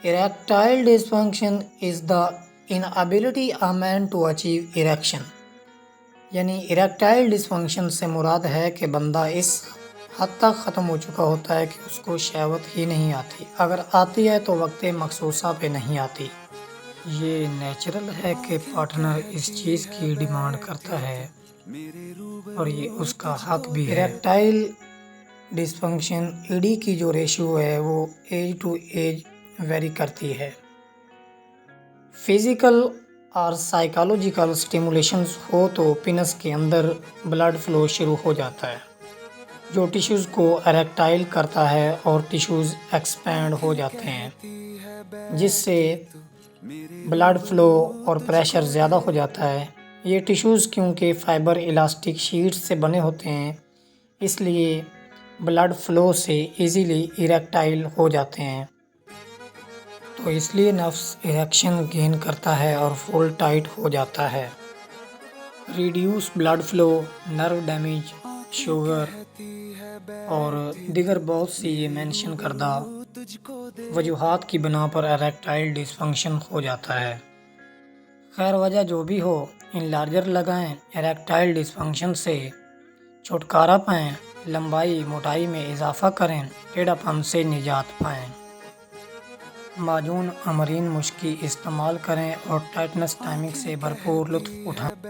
Erectile dysfunction is the inability of man to achieve erection। यानी erectile dysfunction से मुराद है कि बंदा इस हद तक ख़त्म हो चुका होता है कि उसको शहवत ही नहीं आती, अगर आती है तो वक्त मखसूसा पे नहीं आती। ये नेचुरल है कि पार्टनर इस चीज़ की डिमांड करता है और ये उसका हक भी है। इरेक्टाइल डिस्फंक्शन ईडी की जो रेशियो है वो एज टू एज वेरी करती है। फिज़िकल और साइकोलॉजिकल स्टिमुलेशंस हो तो पेनिस के अंदर ब्लड फ्लो शुरू हो जाता है जो टिश्यूज़ को एरेक्टाइल करता है और टिश्यूज़ एक्सपैंड हो जाते हैं जिससे ब्लड फ्लो और प्रेशर ज़्यादा हो जाता है। ये टिश्यूज़ क्योंकि फाइबर इलास्टिक शीट्स से बने होते हैं इसलिए ब्लड फ्लो से इजीली इरेक्टाइल हो जाते हैं, तो इसलिए नफ्स इरेक्शन गेन करता है और फुल टाइट हो जाता है। Reduce blood flow, nerve damage, sugar और दीगर बहुत सी ये मेंशन करदा वजूहात की बिना पर इरेक्टाइल डिस्फंक्शन हो जाता है। खैर वजह जो भी हो, इनलार्जर लगाएं, इरेक्टाइल डिस्फंक्शन से छुटकारा पाएं, लंबाई मोटाई में इजाफा करें, टेढ़ापन से निजात पाएं। माजून अमरीन मुश्की इस्तेमाल करें और टाइटनेस टाइमिंग से भरपूर लुत्फ़ उठाएं।